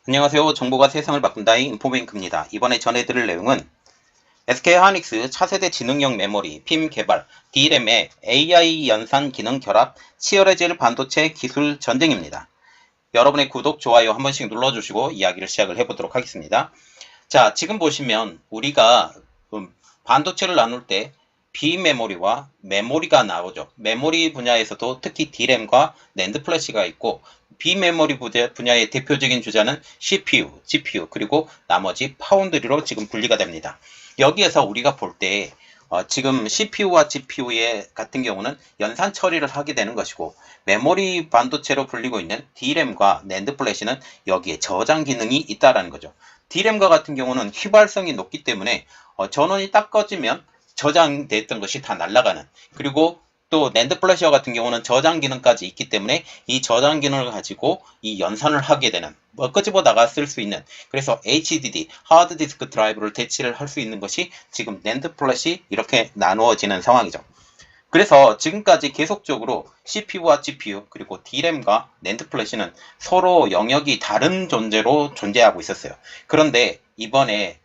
안녕하세요. 정보가 세상을 바꾼다의 인포뱅크입니다. 이번에 전해드릴 내용은 SK하이닉스 차세대 지능형 메모리, 핌 개발, D램의 AI 연산 기능 결합, 치열해질 반도체 기술 전쟁입니다. 여러분의 구독, 좋아요 한 번씩 눌러주시고 이야기를 시작을 해보도록 하겠습니다. 자, 지금 보시면 우리가 반도체를 나눌 때 비메모리와 메모리가 나오죠. 메모리 분야에서도 특히 D램과 낸드 플래시가 있고, 비메모리 분야의 대표적인 주자는 CPU, GPU, 그리고 나머지 파운드리로 지금 분리가 됩니다. 여기에서 우리가 볼 때 지금 CPU와 GPU의 같은 경우는 연산 처리를 하게 되는 것이고, 메모리 반도체로 불리고 있는 D램과 낸드 플래시는 여기에 저장 기능이 있다라는 거죠. D램과 같은 경우는 휘발성이 높기 때문에 전원이 딱 꺼지면 저장됐던 것이 다 날아가는, 그리고 또 낸드 플래시와 같은 경우는 저장 기능까지 있기 때문에 이 저장 기능을 가지고 이 연산을 하게 되는, 끄집어다가 쓸 수 있는, 그래서 HDD 하드 디스크 드라이브를 대체를 할 수 있는 것이 지금 낸드 플래시 이렇게 나누어지는 상황이죠. 그래서 지금까지 계속적으로 CPU와 GPU 그리고 D램과 낸드 플래시는 서로 영역이 다른 존재로 존재하고 있었어요. 그런데 이번에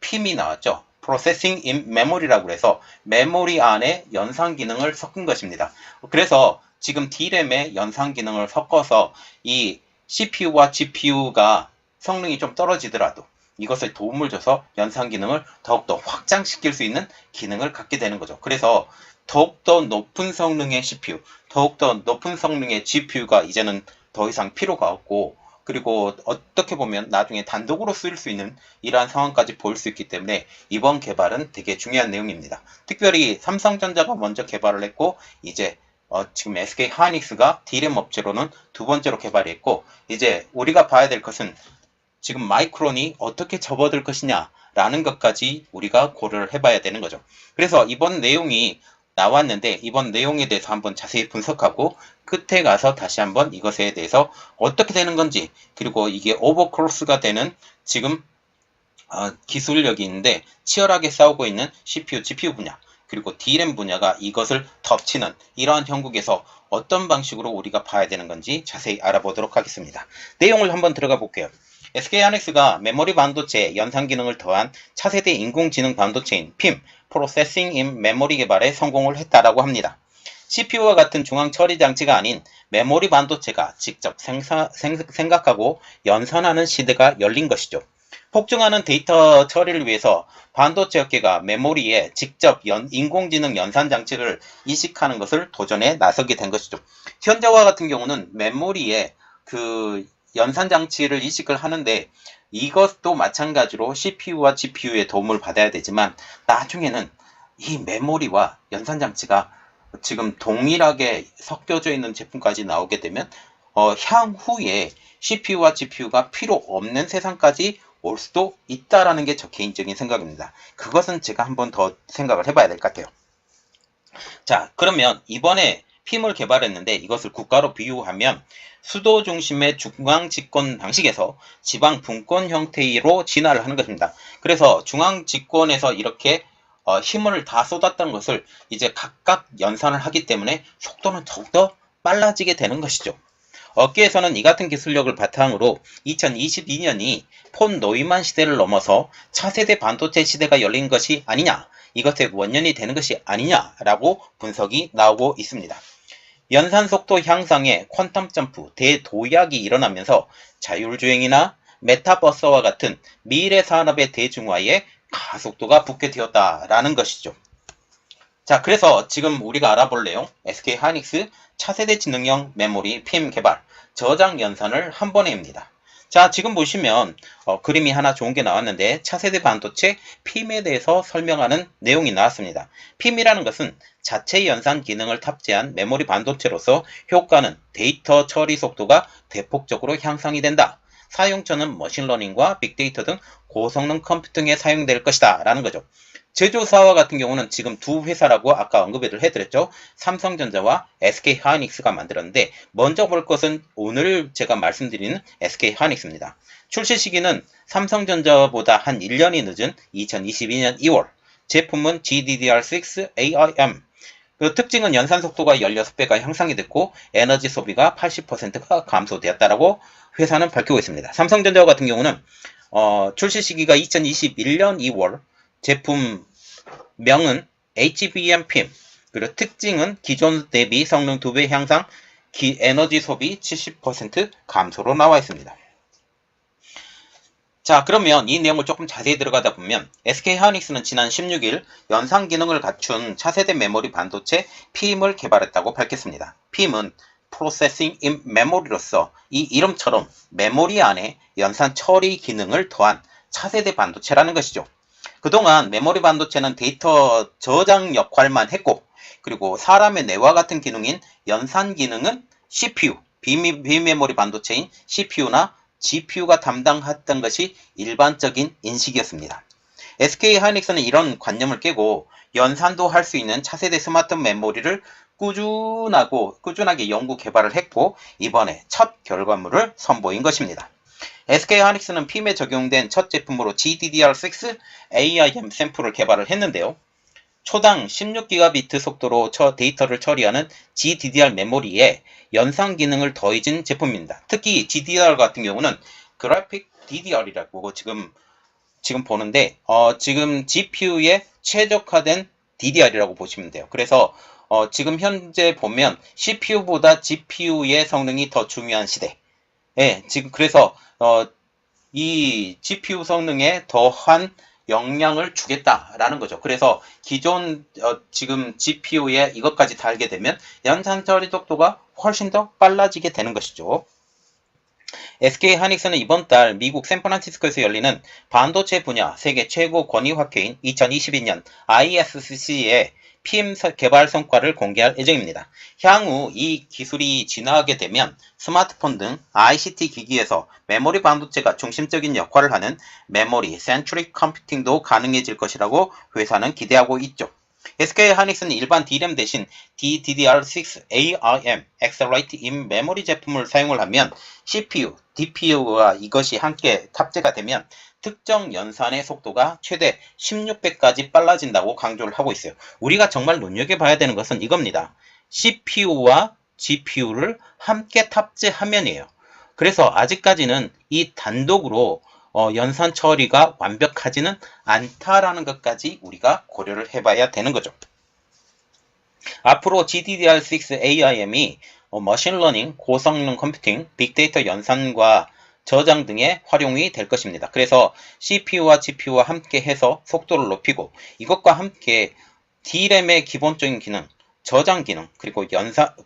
PIM이 나왔죠. Processing in Memory라고 해서 메모리 안에 연산 기능을 섞은 것입니다. 그래서 지금 D램의 연산 기능을 섞어서 이 CPU와 GPU가 성능이 좀 떨어지더라도 이것을 도움을 줘서 연산 기능을 더욱더 확장시킬 수 있는 기능을 갖게 되는 거죠. 그래서 더욱더 높은 성능의 CPU, 더욱더 높은 성능의 GPU가 이제는 더 이상 필요가 없고, 그리고 어떻게 보면 나중에 단독으로 쓰일 수 있는 이러한 상황까지 보일 수 있기 때문에 이번 개발은 되게 중요한 내용입니다. 특별히 삼성전자가 먼저 개발을 했고, 이제 지금 SK하이닉스가 D램 업체로는 두 번째로 개발을 했고, 이제 우리가 봐야 될 것은 지금 마이크론이 어떻게 접어들 것이냐 라는 것까지 우리가 고려를 해봐야 되는 거죠. 그래서 이번 내용이 나왔는데, 이번 내용에 대해서 한번 자세히 분석하고 끝에 가서 다시 한번 이것에 대해서 어떻게 되는 건지, 그리고 이게 오버크로스가 되는 지금 기술력이 있는데 치열하게 싸우고 있는 CPU, GPU 분야, 그리고 D램 분야가 이것을 덮치는 이러한 형국에서 어떤 방식으로 우리가 봐야 되는 건지 자세히 알아보도록 하겠습니다. 내용을 한번 들어가 볼게요. SK하이닉스가 메모리 반도체 연산 기능을 더한 차세대 인공지능 반도체인 PIM, Processing in Memory 개발에 성공을 했다라고 합니다. CPU와 같은 중앙 처리 장치가 아닌 메모리 반도체가 직접 생각하고 연산하는 시대가 열린 것이죠. 폭증하는 데이터 처리를 위해서 반도체 업계가 메모리에 직접 인공지능 연산 장치를 이식하는 것을 도전에 나서게 된 것이죠. 현재와 같은 경우는 메모리에 연산 장치를 이식을 하는데, 이것도 마찬가지로 CPU와 GPU의 도움을 받아야 되지만 나중에는 이 메모리와 연산 장치가 지금 동일하게 섞여져 있는 제품까지 나오게 되면 향후에 CPU와 GPU가 필요 없는 세상까지 올 수도 있다라는 게 저 개인적인 생각입니다. 그것은 제가 한번 더 생각을 해봐야 될 것 같아요. 자, 그러면 이번에 핌을 개발했는데 이것을 국가로 비유하면 수도 중심의 중앙 집권 방식에서 지방 분권 형태로 진화를 하는 것입니다. 그래서 중앙 집권에서 이렇게 힘을 다 쏟았던 것을 이제 각각 연산을 하기 때문에 속도는 더욱더 빨라지게 되는 것이죠. 업계에서는 이 같은 기술력을 바탕으로 2022년이 폰 노이만 시대를 넘어서 차세대 반도체 시대가 열린 것이 아니냐, 이것의 원년이 되는 것이 아니냐라고 분석이 나오고 있습니다. 연산 속도 향상의 퀀텀 점프, 대도약이 일어나면서 자율주행이나 메타버스와 같은 미래 산업의 대중화에 가속도가 붙게 되었다라는 것이죠. 자, 그래서 지금 우리가 알아볼 내용, SK하이닉스 차세대 지능형 메모리 PIM 개발, 저장 연산을 한 번에입니다. 자, 지금 보시면 그림이 하나 좋은 게 나왔는데 차세대 반도체 PIM에 대해서 설명하는 내용이 나왔습니다. PIM이라는 것은 자체 연산 기능을 탑재한 메모리 반도체로서 효과는 데이터 처리 속도가 대폭적으로 향상이 된다. 사용처는 머신러닝과 빅데이터 등 고성능 컴퓨팅에 사용될 것이다 라는 거죠. 제조사와 같은 경우는 지금 두 회사라고 아까 언급을 해드렸죠. 삼성전자와 SK하이닉스가 만들었는데, 먼저 볼 것은 오늘 제가 말씀드리는 SK하이닉스입니다. 출시 시기는 삼성전자보다 한 1년이 늦은 2022년 2월, 제품은 GDDR6 ARM, 그 특징은 연산 속도가 16배가 향상이 됐고 에너지 소비가 80%가 감소되었다라고 회사는 밝히고 있습니다. 삼성전자 같은 경우는 출시 시기가 2021년 2월, 제품명은 HBM PIM, 그리고 특징은 기존 대비 성능 2배 향상, 에너지 소비 70% 감소로 나와 있습니다. 자, 그러면 이 내용을 조금 자세히 들어가다 보면 SK하이닉스는 지난 16일 연산 기능을 갖춘 차세대 메모리 반도체 PIM을 개발했다고 밝혔습니다. PIM은 Processing in Memory로서 이 이름처럼 메모리 안에 연산 처리 기능을 더한 차세대 반도체라는 것이죠. 그동안 메모리 반도체는 데이터 저장 역할만 했고, 그리고 사람의 뇌와 같은 기능인 연산 기능은 CPU, 비메모리 반도체인 CPU나 GPU가 담당했던 것이 일반적인 인식이었습니다. SK하이닉스는 이런 관념을 깨고 연산도 할 수 있는 차세대 스마트 메모리를 꾸준하게 연구 개발을 했고, 이번에 첫 결과물을 선보인 것입니다. SK하이닉스는 PIM에 적용된 첫 제품으로 GDDR6 AIM 샘플을 개발을 했는데요. 초당 16GB 속도로 데이터를 처리하는 GDDR 메모리에 연산 기능을 더해진 제품입니다. 특히 GDDR 같은 경우는 그래픽 DDR이라고 지금 보는데 지금 GPU에 최적화된 DDR이라고 보시면 돼요. 그래서 지금 현재 보면 CPU보다 GPU의 성능이 더 중요한 시대. 예, 지금 그래서 이 GPU 성능에 더한 영향을 주겠다라는 거죠. 그래서 기존 지금 GPU에 이것까지 달게 되면 연산 처리 속도가 훨씬 더 빨라지게 되는 것이죠. SK하이닉스는 이번 달 미국 샌프란시스코에서 열리는 반도체 분야 세계 최고 권위학회인 2022년 ISCC에 PIM 개발 성과를 공개할 예정입니다. 향후 이 기술이 진화하게 되면 스마트폰 등 ICT 기기에서 메모리 반도체가 중심적인 역할을 하는 메모리 센트릭 컴퓨팅도 가능해질 것이라고 회사는 기대하고 있죠. SK하이닉스는 일반 D램 대신 DDR6 ARM Accelerate in Memory 제품을 사용을 하면 CPU, DPU와 이것이 함께 탑재가 되면 특정 연산의 속도가 최대 16배까지 빨라진다고 강조를 하고 있어요. 우리가 정말 눈여겨봐야 되는 것은 이겁니다. CPU와 GPU를 함께 탑재하면이에요. 그래서 아직까지는 이 단독으로 연산 처리가 완벽하지는 않다라는 것까지 우리가 고려를 해봐야 되는 거죠. 앞으로 GDDR6 AIM이 머신러닝, 고성능 컴퓨팅, 빅데이터 연산과 저장 등의 활용이 될 것입니다. 그래서 CPU와 GPU와 함께 해서 속도를 높이고 이것과 함께 D램의 기본적인 기능, 저장 기능, 그리고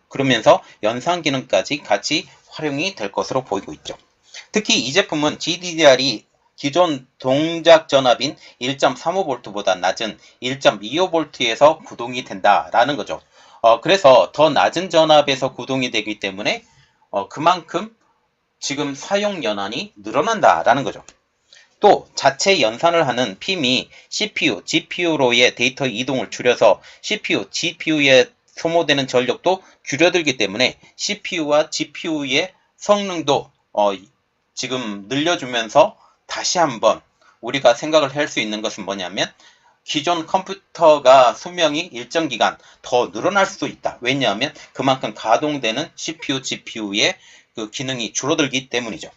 그러면서 연산 기능까지 같이 활용이 될 것으로 보이고 있죠. 특히 이 제품은 GDDR이 기존 동작 전압인 1.35V보다 낮은 1.25V에서 구동이 된다라는 거죠. 그래서 더 낮은 전압에서 구동이 되기 때문에 그만큼 지금 사용 연한이 늘어난다라는 거죠. 또 자체 연산을 하는 PIM이 CPU, GPU로의 데이터 이동을 줄여서 CPU, GPU에 소모되는 전력도 줄여들기 때문에 CPU와 GPU의 성능도 지금 늘려주면서 다시 한번 우리가 생각을 할 수 있는 것은 뭐냐면 기존 컴퓨터가 수명이 일정 기간 더 늘어날 수도 있다. 왜냐하면 그만큼 가동되는 CPU, GPU의 그 기능이 줄어들기 때문이죠.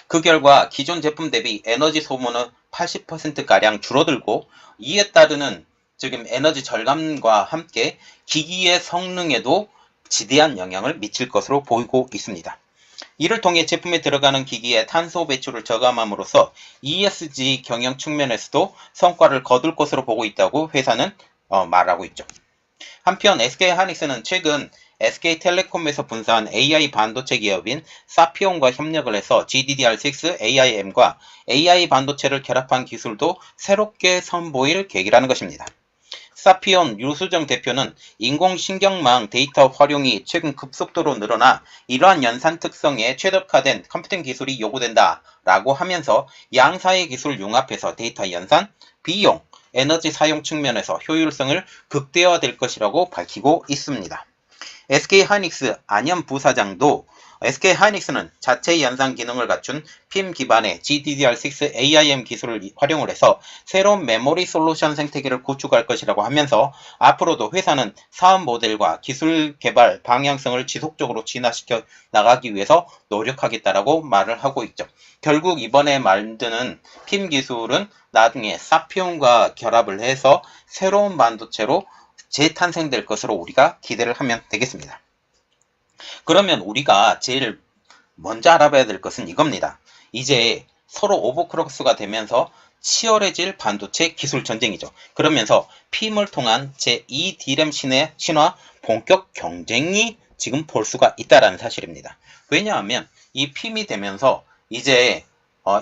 그 결과 기존 제품 대비 에너지 소모는 80%가량 줄어들고 이에 따르는 지금 에너지 절감과 함께 기기의 성능에도 지대한 영향을 미칠 것으로 보이고 있습니다. 이를 통해 제품에 들어가는 기기의 탄소 배출을 저감함으로써 ESG 경영 측면에서도 성과를 거둘 것으로 보고 있다고 회사는 말하고 있죠. 한편 SK하이닉스는 최근 SK텔레콤에서 분사한 AI 반도체 기업인 사피온과 협력을 해서 GDDR6 AIM과 AI 반도체를 결합한 기술도 새롭게 선보일 계기라는 것입니다. 사피온 유수정 대표는 인공신경망 데이터 활용이 최근 급속도로 늘어나 이러한 연산 특성에 최적화된 컴퓨팅 기술이 요구된다라고 하면서 양사의 기술 융합해서 데이터 연산, 비용, 에너지 사용 측면에서 효율성을 극대화될 것이라고 밝히고 있습니다. SK하이닉스 안현 부사장도 SK 하이닉스는 자체 연산 기능을 갖춘 PIM 기반의 GDDR6 AIM 기술을 활용을 해서 새로운 메모리 솔루션 생태계를 구축할 것이라고 하면서 앞으로도 회사는 사업 모델과 기술 개발 방향성을 지속적으로 진화시켜 나가기 위해서 노력하겠다라고 말을 하고 있죠. 결국 이번에 만드는 PIM 기술은 나중에 사피온과 결합을 해서 새로운 반도체로 재탄생될 것으로 우리가 기대를 하면 되겠습니다. 그러면 우리가 제일 먼저 알아봐야 될 것은 이겁니다. 이제 서로 오버크럭스가 되면서 치열해질 반도체 기술 전쟁이죠. 그러면서 PIM을 통한 제2 D램 신화 본격 경쟁이 지금 볼 수가 있다는 사실입니다. 왜냐하면 이 PIM이 되면서 이제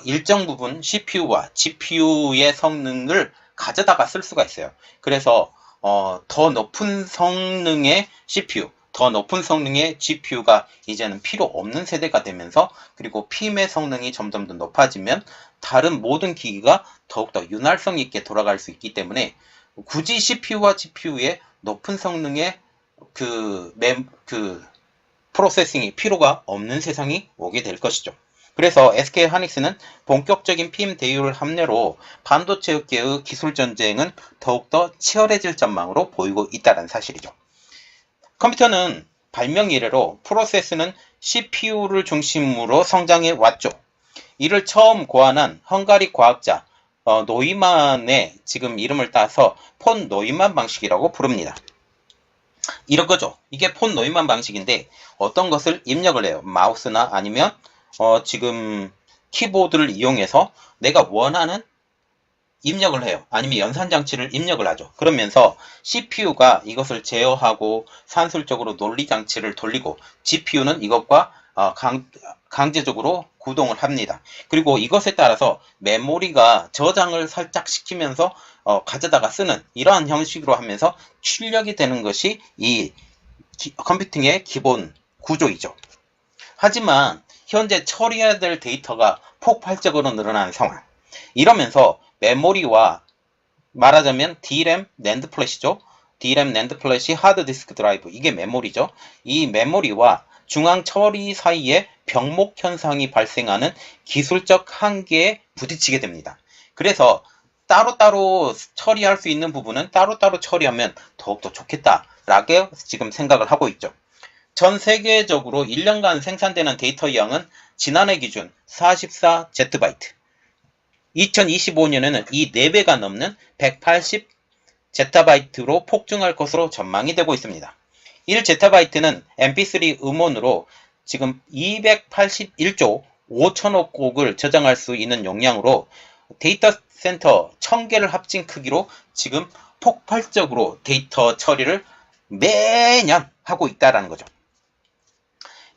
일정 부분 CPU와 GPU의 성능을 가져다가 쓸 수가 있어요. 그래서 더 높은 성능의 CPU, 더 높은 성능의 GPU가 이제는 필요 없는 세대가 되면서, 그리고 PIM의 성능이 점점 더 높아지면 다른 모든 기기가 더욱더 윤활성 있게 돌아갈 수 있기 때문에 굳이 CPU와 GPU의 높은 성능의 프로세싱이 필요가 없는 세상이 오게 될 것이죠. 그래서 SK 하이닉스는 본격적인 PIM 대유를 함내로 반도체 업계의 기술 전쟁은 더욱더 치열해질 전망으로 보이고 있다는 사실이죠. 컴퓨터는 발명 이래로 프로세스는 CPU를 중심으로 성장해 왔죠. 이를 처음 고안한 헝가리 과학자 노이만의 지금 이름을 따서 폰 노이만 방식이라고 부릅니다. 이런 거죠. 이게 폰 노이만 방식인데 어떤 것을 입력을 해요. 마우스나 아니면 지금 키보드를 이용해서 내가 원하는 입력을 해요. 아니면 연산장치를 입력을 하죠. 그러면서 CPU가 이것을 제어하고 산술적으로 논리장치를 돌리고 GPU는 이것과 강제적으로 구동을 합니다. 그리고 이것에 따라서 메모리가 저장을 살짝 시키면서 가져다가 쓰는 이러한 형식으로 하면서 출력이 되는 것이 이 컴퓨팅의 기본 구조이죠. 하지만 현재 처리해야 될 데이터가 폭발적으로 늘어나는 상황. 이러면서 메모리와 말하자면 D램, 낸드 플래시죠. D램, 낸드 플래시, 하드디스크 드라이브, 이게 메모리죠. 이 메모리와 중앙 처리 사이에 병목 현상이 발생하는 기술적 한계에 부딪히게 됩니다. 그래서 따로따로 처리할 수 있는 부분은 따로따로 처리하면 더욱더 좋겠다라고 지금 생각을 하고 있죠. 전 세계적으로 1년간 생산되는 데이터 양은 지난해 기준 44제트바이트, 2025년에는 이 4배가 넘는 180제타바이트로 폭증할 것으로 전망이 되고 있습니다. 1제타바이트는 mp3 음원으로 지금 281조 5천억 곡을 저장할 수 있는 용량으로 데이터 센터 1000개를 합친 크기로 지금 폭발적으로 데이터 처리를 매년 하고 있다는 거죠.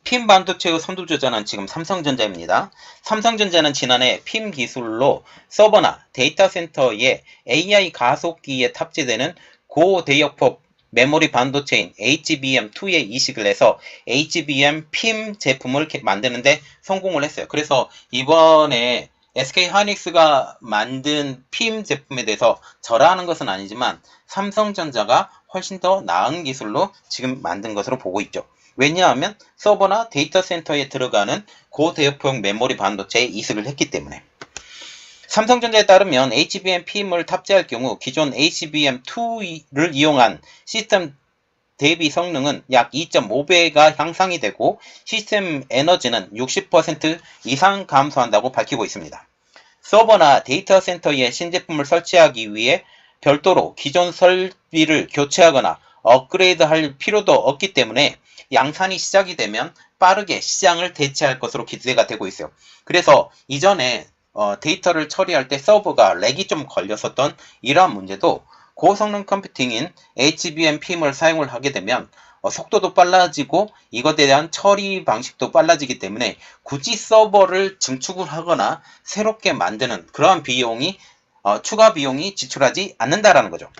PIM 반도체의 선두주자는 지금 삼성전자입니다. 삼성전자는 지난해 PIM 기술로 서버나 데이터 센터의 AI 가속기에 탑재되는 고대역폭 메모리 반도체인 HBM2에 이식을 해서 HBM PIM 제품을 만드는데 성공을 했어요. 그래서 이번에 SK 하이닉스가 만든 PIM 제품에 대해서 절하하는 것은 아니지만 삼성전자가 훨씬 더 나은 기술로 지금 만든 것으로 보고 있죠. 왜냐하면 서버나 데이터 센터에 들어가는 고대역폭 메모리 반도체에 이식을 했기 때문에. 삼성전자에 따르면 HBM PIM을 탑재할 경우 기존 HBM2를 이용한 시스템 대비 성능은 약 2.5배가 향상이 되고 시스템 에너지는 60% 이상 감소한다고 밝히고 있습니다. 서버나 데이터 센터에 신제품을 설치하기 위해 별도로 기존 설비를 교체하거나 업그레이드할 필요도 없기 때문에 양산이 시작이 되면 빠르게 시장을 대체할 것으로 기대가 되고 있어요. 그래서 이전에 데이터를 처리할 때 서버가 렉이 좀 걸렸었던 이러한 문제도 고성능 컴퓨팅인 HBM PIM을 사용을 하게 되면 속도도 빨라지고 이것에 대한 처리 방식도 빨라지기 때문에 굳이 서버를 증축을 하거나 새롭게 만드는 그러한 비용이 추가 비용이 지출하지 않는다라는 거죠.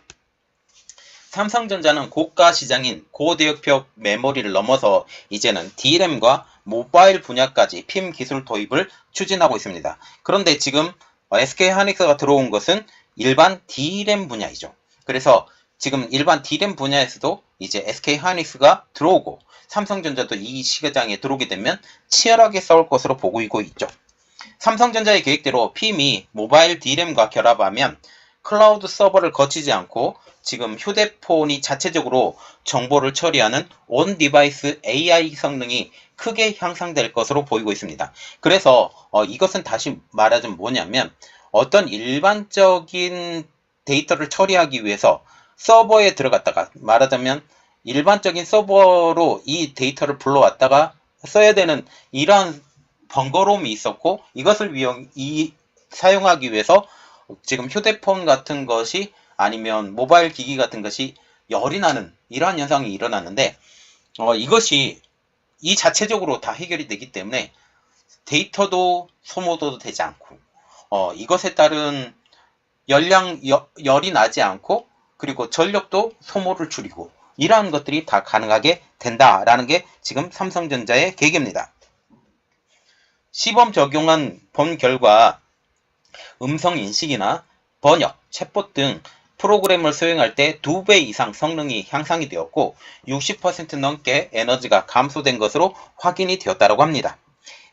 삼성전자는 고가 시장인 고대역폭 메모리를 넘어서 이제는 D램과 모바일 분야까지 PIM 기술 도입을 추진하고 있습니다. 그런데 지금 SK 하이닉스가 들어온 것은 일반 D램 분야이죠. 그래서 지금 일반 D램 분야에서도 이제 SK하이닉스가 들어오고 삼성전자도 이 시장에 들어오게 되면 치열하게 싸울 것으로 보이고 있죠. 삼성전자의 계획대로 PIM이 모바일 D램과 결합하면 클라우드 서버를 거치지 않고 지금 휴대폰이 자체적으로 정보를 처리하는 온 디바이스 AI 성능이 크게 향상될 것으로 보이고 있습니다. 그래서 이것은 다시 말하자면 뭐냐면 어떤 일반적인 데이터를 처리하기 위해서 서버에 들어갔다가 말하자면 일반적인 서버로 이 데이터를 불러왔다가 써야 되는 이러한 번거로움이 있었고 이것을 사용하기 위해서 지금 휴대폰 같은 것이 아니면 모바일 기기 같은 것이 열이 나는 이러한 현상이 일어났는데 이것이 이 자체적으로 다 해결이 되기 때문에 데이터도 소모도 되지 않고 이것에 따른 열이 나지 않고 그리고 전력도 소모를 줄이고 이러한 것들이 다 가능하게 된다라는 게 지금 삼성전자의 계획입니다. 시범 적용한 본 결과 음성 인식이나 번역, 챗봇 등 프로그램을 수행할 때 2배 이상 성능이 향상이 되었고 60% 넘게 에너지가 감소된 것으로 확인이 되었다고 합니다.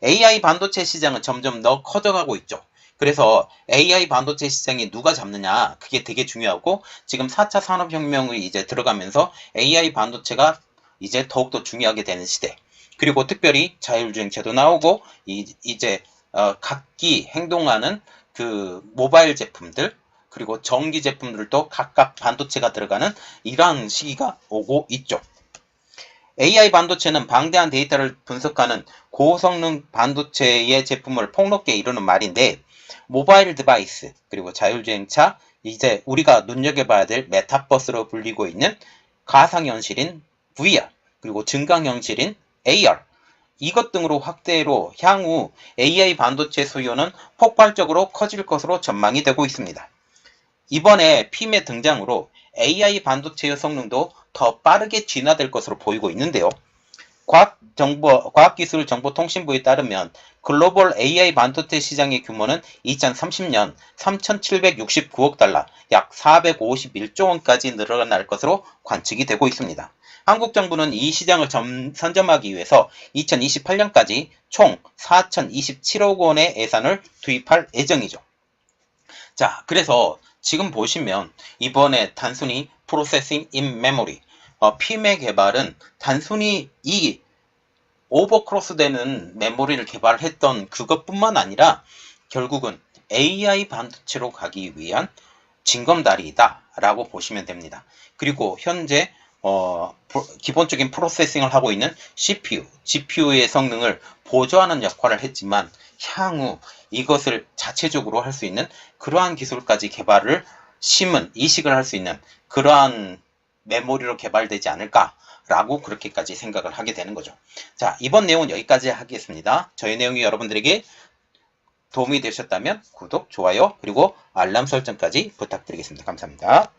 AI 반도체 시장은 점점 더 커져가고 있죠. 그래서 AI 반도체 시장이 누가 잡느냐 그게 되게 중요하고 지금 4차 산업혁명이 이제 들어가면서 AI 반도체가 이제 더욱더 중요하게 되는 시대. 그리고 특별히 자율주행차도 나오고 이제 각기 행동하는 그 모바일 제품들 그리고 전기 제품들도 각각 반도체가 들어가는 이러한 시기가 오고 있죠. AI 반도체는 방대한 데이터를 분석하는 고성능 반도체의 제품을 폭넓게 이루는 말인데 모바일 디바이스 그리고 자율주행차 이제 우리가 눈여겨봐야 될 메타버스로 불리고 있는 가상현실인 VR 그리고 증강현실인 AR 이것 등으로 확대로 향후 AI 반도체 수요는 폭발적으로 커질 것으로 전망이 되고 있습니다. 이번에 PIM의 등장으로 AI 반도체의 성능도 더 빠르게 진화될 것으로 보이고 있는데요. 과학기술정보통신부에 따르면 글로벌 AI 반도체 시장의 규모는 2030년 3,769억 달러, 약 451조 원까지 늘어날 것으로 관측이 되고 있습니다. 한국 정부는 이 시장을 선점하기 위해서 2028년까지 총 4,027억 원의 예산을 투입할 예정이죠. 자, 그래서 지금 보시면 이번에 단순히 Processing in Memory, PIM의 개발은 단순히 이 오버크로스 되는 메모리를 개발했던 그것뿐만 아니라 결국은 AI 반도체로 가기 위한 징검다리이다 라고 보시면 됩니다. 그리고 현재 기본적인 프로세싱을 하고 있는 CPU, GPU의 성능을 보조하는 역할을 했지만 향후 이것을 자체적으로 할 수 있는 그러한 기술까지 개발을 이식을 할 수 있는 그러한 메모리로 개발되지 않을까라고 그렇게까지 생각을 하게 되는 거죠. 자, 이번 내용은 여기까지 하겠습니다. 저희 내용이 여러분들에게 도움이 되셨다면 구독, 좋아요, 그리고 알람 설정까지 부탁드리겠습니다. 감사합니다.